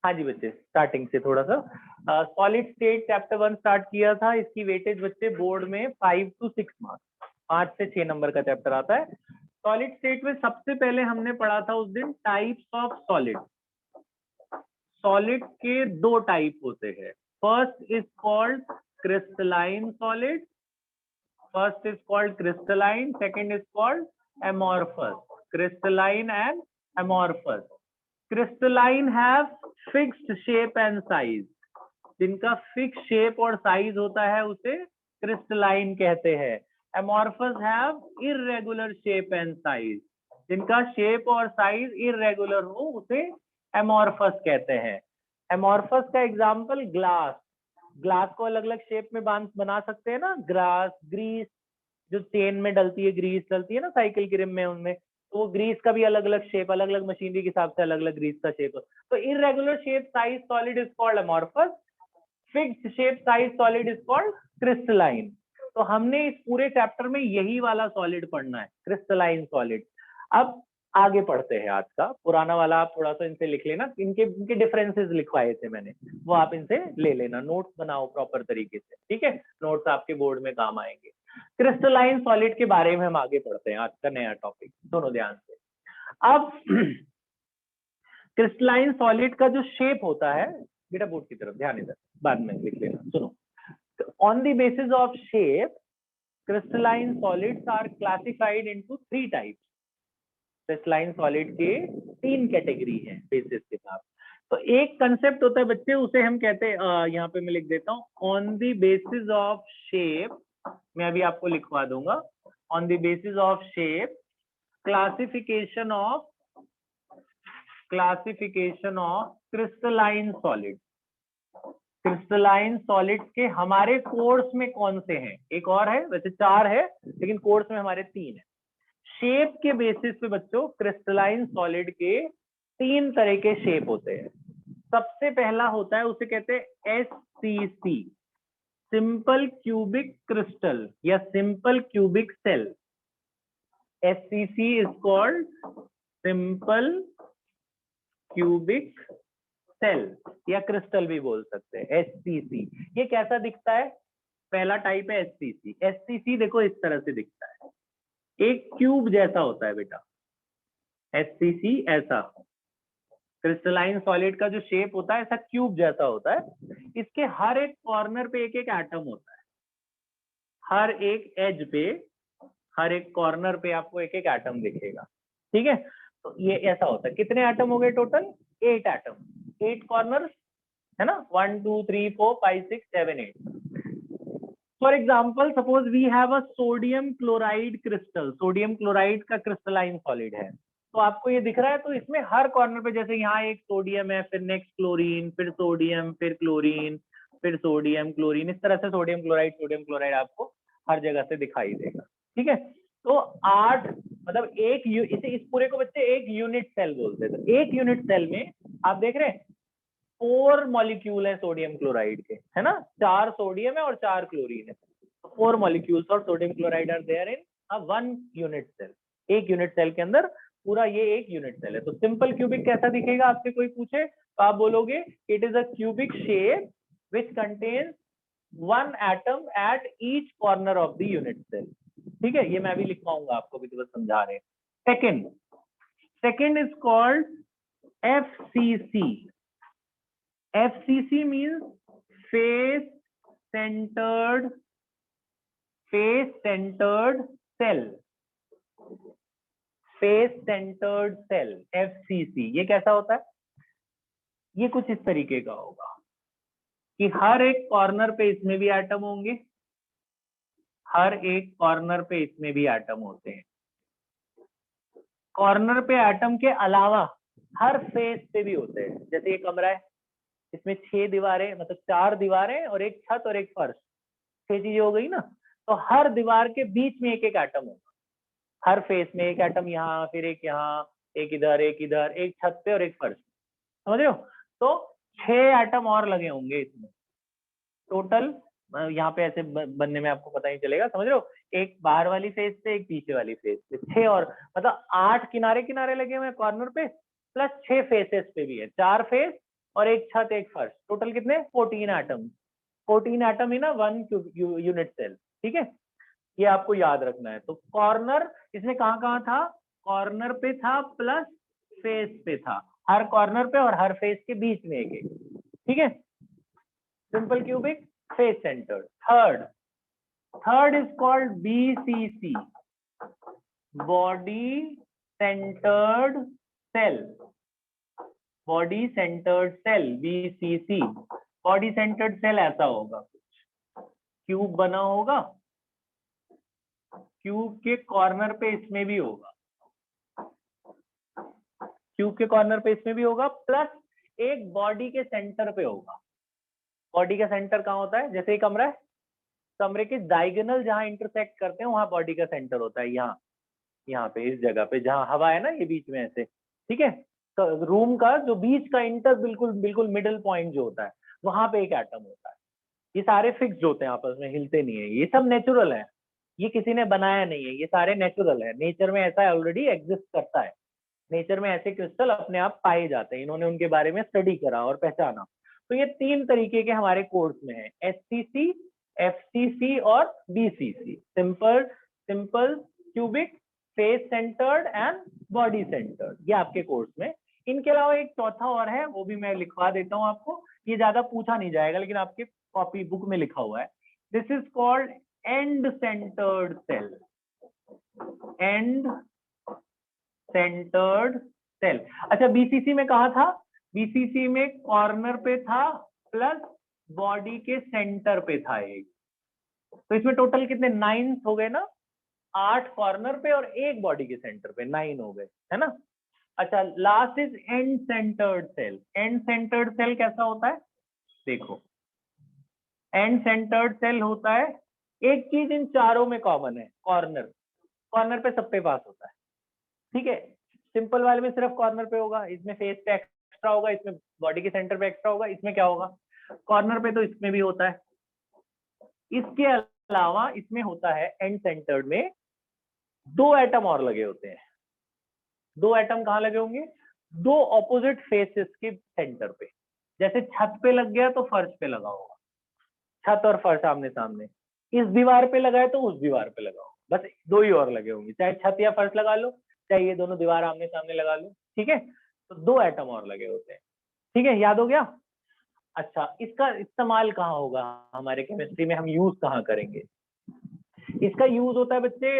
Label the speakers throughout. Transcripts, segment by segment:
Speaker 1: हाँ जी बच्चे, स्टार्टिंग से थोड़ा सा सॉलिड स्टेट चैप्टर 1 स्टार्ट किया था। इसकी वेटेज बच्चे बोर्ड में 5 to 6 मार्क्स, 5 से 6 नंबर का चैप्टर आता है। सॉलिड स्टेट में सबसे पहले हमने पढ़ा था उस दिन टाइप्स ऑफ सॉलिड। सॉलिड के दो टाइप होते हैं। First is called crystalline solid, first is called crystalline, second is called amorphous, crystalline and amorphous. Crystalline have fixed shape and size. जिनका फिक्स शेप और साइज होता है उसे क्रिस्टलाइन कहते हैं। amorphous have irregular shape and size. जिनका shape और size irregular हो उसे amorphous कहते हैं। amorphous का एग्जांपल ग्लास, ग्लास को अलग अलग शेप में बना सकते हैं ना, ग्रास, ग्रीस, जो चेन में डलती है ग्रीस डलती है ना साइकिल की रिम में, उनमें तो वो ग्रीस का भी अलग अलग शेप, अलग अलग मशीनरी के हिसाब से अलग अलग ग्रीस का शेप। तो irregular shape size solid is called amorphous, fixed shape size solid is called crystalline. तो हमने इस पूरे चैप्टर में यही वाला सॉलिड पढ़ना है, क्रिस्टलाइन सॉलिड। अब आगे पढ़ते हैं। आज का पुराना वाला आप थोड़ा सा इनसे लिख लेना, इनके डिफरेंसेस लिखवाए थे मैंने, वो आप इनसे ले लेना, नोट्स बनाओ प्रॉपर तरीके से, ठीक है। नोट्स आपके बोर्ड में काम आएंगे। क्रिस्टलाइन सॉलिड के बारे में हम आगे पढ़ते हैं, आज का नया टॉपिक, दोनों ध्यान से। अब क्रिस्टलाइन सॉलिड का जो शेप होता है, बेटा बोर्ड की तरफ ध्यान, इधर बाद में लिख लेना, सुनो। On the basis of shape crystalline solids are classified into 3 types. Crystalline solid के 3 कैटेगरी हैं बेसिस के साथ। तो एक कंसेप्ट होता है बच्चे, उसे हम कहते हैं, यहाँ पे मैं लिख देता हूँ, on the basis of shape, मैं अभी आपको लिखवा दूंगा, on the basis of shape classification of crystalline solid. Crystalline solids के हमारे कोर्स में कौन से हैं, एक और है, वैसे 4 है लेकिन कोर्स में हमारे 3 है। शेप के बेसिस पे बच्चों क्रिस्टलाइन सॉलिड के 3 तरह के शेप होते हैं। सबसे पहला होता है, उसे कहते हैं SCC, सिंपल क्यूबिक क्रिस्टल या simple cubic cell. SCC is called simple cubic cell या क्रिस्टल भी बोल सकते हैं, SCC। ये कैसा दिखता है? पहला टाइप है SCC। SCC देखो इस तरह से दिखता है, एक क्यूब जैसा होता है बेटा, SCC ऐसा। क्रिस्टलाइन सॉलिड का जो शेप होता है ऐसा क्यूब जैसा होता है। इसके हर एक कॉर्नर पे एक एक एटम होता है, हर एक एज पे, हर एक कॉर्नर पे आपको एक एक एटम दिखेगा, ठीक है। तो ये ऐसा होता है। कितने एटम हो गए टोटल? 8 एटम, 8 कॉर्नर है ना, 1 2 3 4 5 6 7 8। For example suppose we have a sodium chloride crystal, sodium chloride का क्रिस्टलाइन सॉलिड है, तो आपको ये दिख रहा है। तो इसमें हर कॉर्नर पे, जैसे यहाँ एक सोडियम है, फिर नेक्स्ट क्लोरीन, फिर सोडियम, फिर क्लोरीन, फिर सोडियम क्लोरीन, इस तरह से सोडियम क्लोराइड आपको हर जगह से दिखाई देगा, ठीक है। तो 8 मतलब इस पूरे को बच्चे एक यूनिट सेल बोलते हैं। तो एक यूनिट सेल में आप देख रहे हैं 4 मॉलिक्यूल है सोडियम क्लोराइड के, है ना, 4 सोडियम है और 4 क्लोरीन है, 4 मॉलिक्यूल्स और sodium chloride are there in a 1 unit cell. एक यूनिट सेल के अंदर पूरा ये एक यूनिट सेल है। तो सिंपल क्यूबिक कैसा दिखेगा, आपसे कोई पूछे तो आप बोलोगे it is a cubic shape which contains 1 atom at each corner of the unit cell, ठीक है। ये मैं भी लिखवाऊंगा आपको, भी तो बस समझा रहे हैं। Second is called FCC। FCC means face centered cell, face centered cell, FCC। ये कैसा होता है? ये कुछ इस तरीके का होगा कि हर एक कॉर्नर पे इसमें भी एटम होंगे, हर एक कॉर्नर पे इसमें भी एटम होते हैं। कॉर्नर पे एटम के अलावा हर फेस पे भी होते हैं। जैसे ये कमरा है, इसमें 6 दीवारें, मतलब 4 दीवारें और एक छत और एक फर्श, 6 चीजें हो गई ना। तो हर दीवार के बीच में एक एक एटम होगा, हर फेस में एक एटम यहाँ, फिर एक यहाँ, एक इधर, एक छत पे और एक फर्श, समझ रहे हो। तो 6 एटम और लगे होंगे इसमें टोटल। यहाँ पे ऐसे बनने में आपको पता ही चलेगा, समझ रहे हो। एक बाहर वाली फेस पे, एक पीछे वाली फेस पे, 6 और मतलब 8 किनारे किनारे लगे हुए हैं कॉर्नर पे, प्लस 6 फेसेस पे भी है, 4 फेस और एक छत एक फर्श, टोटल कितने 14 atom, 14 atom in 1 unit cell. ठीक है, ये आपको याद रखना है। तो कॉर्नर इसमें कहाँ कहाँ था, कॉर्नर पे था प्लस फेस पे था, हर कॉर्नर पे और हर फेस के बीच में एक एक। ठीक है, simple cubic face centred. Third is called BCC, body centred cell, body centred cell, BCC। Body centred cell ऐसा होगा, क्यूब बना होगा, क्यूब के कॉर्नर पे इसमें भी होगा, क्यूब के कॉर्नर पे इसमें भी होगा, प्लस एक बॉडी के सेंटर पे होगा। बॉडी का सेंटर कहाँ होता है, जैसे ये कमरा है, कमरे के डायगोनल जहां इंटरसेक्ट करते हैं वहां बॉडी का सेंटर होता है, यहाँ पे इस जगह पे जहां हवा है ना ये बीच में ऐसे। ठीक है, तो रूम का जो बीच का इंटर बिल्कुल मिडिल पॉइंट जो होता है वहां पे एक एटम होता है। ये सारे फिक्स्ड होते हैं, आपस में हिलते नहीं है, ये सब नेचुरल है, ये किसी ने बनाया नहीं है, ये सारे नेचुरल है, नेचर में ऐसा ऑलरेडी एग्जिस्ट करता है, नेचर में ऐसे क्रिस्टल अपने आप पाए जाते हैं, इन्होंने उनके बारे में स्टडी करा और पहचाना। तो ये 3 तरीके के हमारे कोर्स में है, SCC, FCC और BCC, simple cubic face centred and body centred, ये आपके कोर्स में। इनके अलावा एक चौथा और है, वो भी मैं लिखवा देता हूँ आपको, ये ज्यादा पूछा नहीं जाएगा लेकिन आपके कॉपी बुक में लिखा हुआ है, this is called end centred cell, end centred cell. अच्छा, BCC में कहा था, BCC में कॉर्नर पे था प्लस बॉडी के सेंटर पे था एक, तो इसमें टोटल कितने 9 हो गए ना, 8 कॉर्नर पे और एक बॉडी के सेंटर पे, 9 हो गए, है ना। अच्छा, last is end centred cell. End centred cell कैसा होता है, देखो एंड सेंटर्ड सेल होता है, एक चीज इन चारों में कॉमन है, कॉर्नर, कॉर्नर पे सबके पास होता है। ठीक है, सिंपल वाले में सिर्फ कॉर्नर पे होगा, इसमें फेस पे एक्स्ट्रा होगा, इसमें बॉडी के सेंटर पे एक्स्ट्रा होगा, इसमें क्या होगा कॉर्नर पे, तो इसमें भी होता है। इसके अलावा इसमें होता है एंड सेंटर्ड में 2 एटम और लगे होते हैं। 2 एटम कहाँ लगे होंगे, 2 ऑपोजिट फेसेस के सेंटर पे, जैसे छत पे लग गया तो फर्श पे लगा होगा, छत और फर्श आमने सामने, इस दीवार पे लगा है तो उस दीवार पे लगा होगा, बस 2 ही और लगे होंगे, चाहे छत या फर्श लगा लो, चाहे ये दोनों दीवार आमने सामने लगा लो। ठीक है, तो 2 एटम और लगे होते हैं। ठीक है, याद हो गया। अच्छा, इसका इस्तेमाल कहाँ होगा हमारे केमिस्ट्री में, हम यूज कहाँ करेंगे, इसका यूज होता है बच्चे,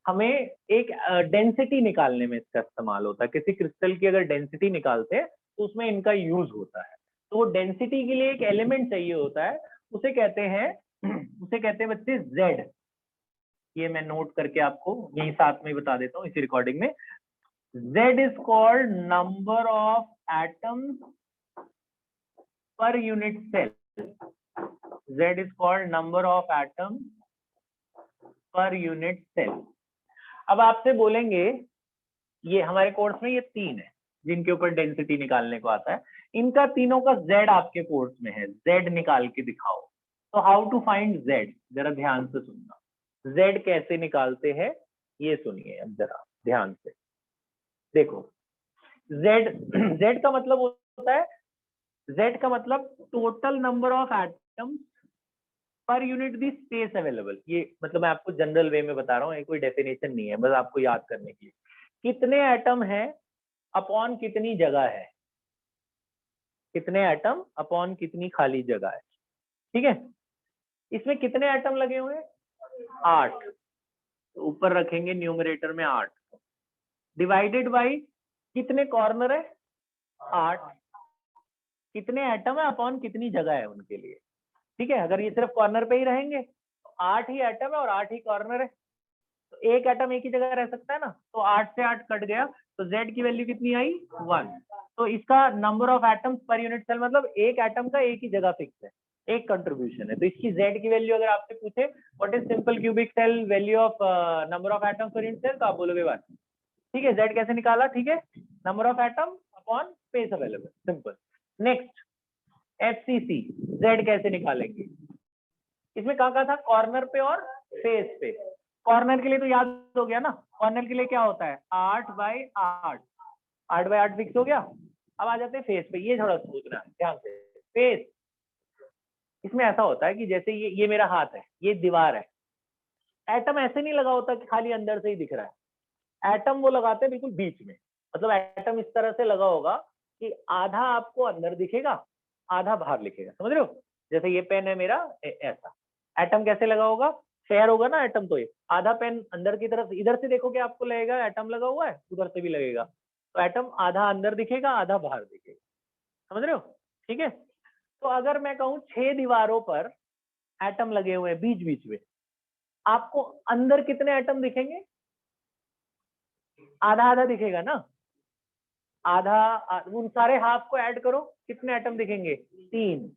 Speaker 1: हमें एक डेंसिटी निकालने में इसका इस्तेमाल होता है, किसी क्रिस्टल की अगर डेंसिटी निकालते हैं तो उसमें इनका यूज होता है। तो वो डेंसिटी के लिए एक एलिमेंट चाहिए होता है, उसे कहते हैं बच्चे Z। ये मैं नोट करके आपको यही साथ में बता देता हूँ इसी रिकॉर्डिंग में। Z is called number of atoms per unit cell, Z is called number of atoms per unit cell. अब आपसे बोलेंगे, ये हमारे कोर्स में ये 3 है जिनके ऊपर डेंसिटी निकालने को आता है, इनका तीनों का Z आपके कोर्स में है, Z निकाल के दिखाओ। तो हाउ टू फाइंड Z, जरा ध्यान से सुनना, Z कैसे निकालते हैं ये सुनिए अब जरा ध्यान से। देखो, Z का मतलब होता है, Z का मतलब total number of atoms per unit the space available. ये मतलब मैं आपको जनरल वे में बता रहा हूँ, कोई डेफिनेशन नहीं है, बस आपको याद करने के लिए। कितने एटम है अपॉन कितनी जगह है, कितने एटम अपॉन कितनी खाली जगह है। ठीक है, इसमें कितने एटम लगे हुए हैं 8, तो ऊपर रखेंगे न्यूमरेटर में 8, डिवाइडेड बाई कितने कॉर्नर है 8, कितने एटम है अपॉन कितनी जगह है उनके लिए। ठीक है, अगर ये सिर्फ कॉर्नर पे ही रहेंगे तो 8 ही एटम है और 8 ही कॉर्नर है, तो एक एटम एक ही जगह रह सकता है ना, तो 8 से 8 कट गया, तो Z की वैल्यू कितनी आई 1। तो इसका number of atoms per unit cell मतलब एक एटम का एक ही जगह फिक्स है, एक कंट्रीब्यूशन है। तो इसकी Z की वैल्यू अगर आपसे पूछे what is simple cubic cell value of number of atoms per unit cell, तो आप बोलोगे 1। ठीक है, Z कैसे निकाला, ठीक है, number of atom upon space available, simple. Next FCC, Z कैसे निकालेंगे, इसमें कहाँ था कॉर्नर पे और फेस पे। कॉर्नर के लिए तो याद हो गया ना, कॉर्नर के लिए क्या होता है 8 बाई 8, 8 बाई 8 फिक्स हो गया, अब आ जाते हैं फेस पे, ये थोड़ा सोचना है ध्यान से। फेस, इसमें ऐसा होता है कि जैसे ये मेरा हाथ है, ये दीवार है, एटम ऐसे नहीं लगा होता कि खाली अंदर से ही दिख रहा है, एटम वो लगाते हैं बिल्कुल बीच में, मतलब एटम इस तरह से लगा होगा कि आधा आपको अंदर दिखेगा, आधा बाहर लिखेगा, समझ रहे हो? जैसे ये पेन है मेरा, ऐसा एटम कैसे लगा होगा, शेयर होगा ना एटम, तो ये आधा पेन अंदर की तरफ, इधर से देखोगे आपको लगेगा एटम लगा हुआ है, उधर से भी लगेगा, तो एटम आधा अंदर दिखेगा, आधा बाहर दिखेगा, समझ रहे हो? ठीक है, तो अगर मैं कहूँ 6 दीवारों पर एटम लगे हुए हैं बीच बीच में, आपको अंदर कितने एटम दिखेंगे? आधा आधा दिखेगा ना, उन सारे हाफ को ऐड करो, कितने एटम दिखेंगे? 3,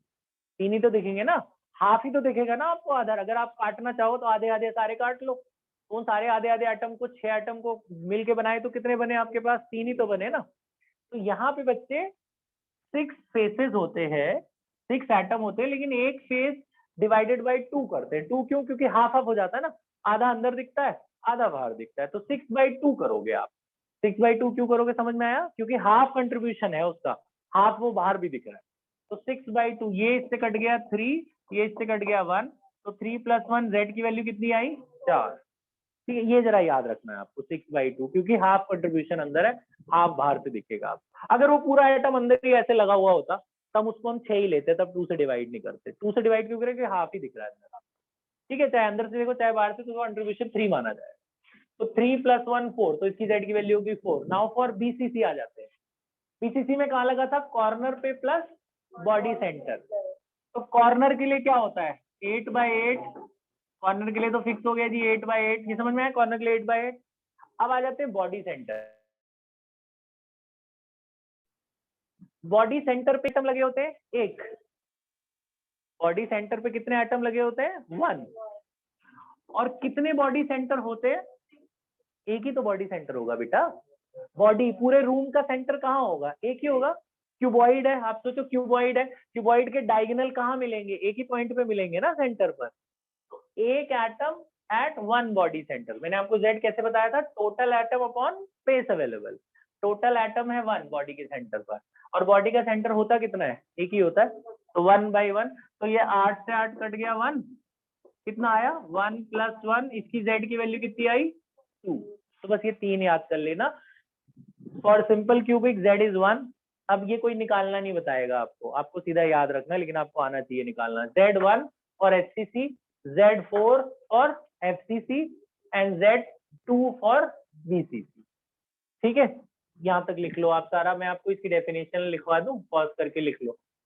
Speaker 1: 3 ही तो दिखेंगे ना, हाफ ही तो दिखेगा ना आपको आधा, अगर आप काटना चाहो तो आधे आधे सारे काट लो, तो उन सारे आधे आधे एटम को, 6 एटम को मिलके बनाए तो कितने बने आपके पास? 3 ही तो बने ना। तो यहाँ पे बच्चे 6 फेसेस होते हैं, 6 एटम होते हैं, लेकिन एक फेस डिवाइडेड बाई 2 करते हैं। 2 क्यों? क्योंकि हाफ हाफ हो जाता है ना, आधा अंदर दिखता है, आधा बाहर दिखता है, तो 6/2 करोगे आप। 6/2 क्यों करोगे, समझ में आया? क्योंकि हाफ कंट्रीब्यूशन है उसका, हाफ वो बाहर भी दिख रहा है, तो 6/2, ये इससे कट गया 3, ये इससे कट गया 1, तो 3 + 1, जेड की वैल्यू कितनी आई? 4। ठीक है, ये जरा याद रखना है आपको, 6/2, क्योंकि हाफ कंट्रीब्यूशन अंदर है, हाफ बाहर से दिखेगा आप। अगर वो पूरा आइटम अंदर ही ऐसे लगा हुआ होता तब उसको हम 6 ही लेते, तब 2 से डिवाइड नहीं करते। 2 से डिवाइड क्यों करें? हाफ ही दिख रहा है अंदर। ठीक है, चाहे अंदर से देखो चाहे बाहर से, तो कंट्रीब्यूशन 3 माना जाए। तो 3 + 1 4, तो इसकी जेड की वैल्यू होगी 4। नाउ फॉर बीसीसी आ जाते हैं। बीसीसी में कहाँ लगा था? कॉर्नर पे प्लस बॉडी सेंटर। तो कॉर्नर के लिए क्या होता है? 8/8, कॉर्नर के लिए तो फिक्स हो गया जी 8/8, ये समझ में आया? कॉर्नर के लिए 8/8। अब आ जाते हैं बॉडी सेंटर। बॉडी सेंटर पे एटम लगे होते हैं एक, बॉडी सेंटर पे कितने एटम लगे होते हैं? 1। और कितने बॉडी सेंटर होते हैं? एक ही तो बॉडी सेंटर होगा बेटा। बॉडी, पूरे रूम का सेंटर कहाँ होगा? एक ही होगा। क्यूबॉइड है, आप सोचो क्यूबॉइड है, क्यूबॉइड के डायगोनल कहाँ मिलेंगे? एक ही पॉइंट पे मिलेंगे ना, सेंटर पर। तो एक एटम एट 1 बॉडी सेंटर। मैंने आपको जेड कैसे बताया था? Total atom upon space available. Total atom है 1 बॉडी के सेंटर पर, और बॉडी का सेंटर होता कितना है? एक ही होता है, तो 1/1। तो ये 8 से 8 कट गया 1, कितना आया? 1 + 1, इसकी जेड की वैल्यू कितनी आई? 2। तो बस ये 3 याद कर लेना। For simple cubic Z is 1। अब ये कोई निकालना नहीं बताएगा आपको, आपको सीधा याद रखना, लेकिन आपको आना चाहिए निकालना। Z1 और HCC, Z4 और FCC and Z2 for BCC। ठीक है, यहाँ तक लिख लो आप सारा, मैं आपको इसकी डेफिनेशन लिखवा दूं, पॉज करके लिख लो।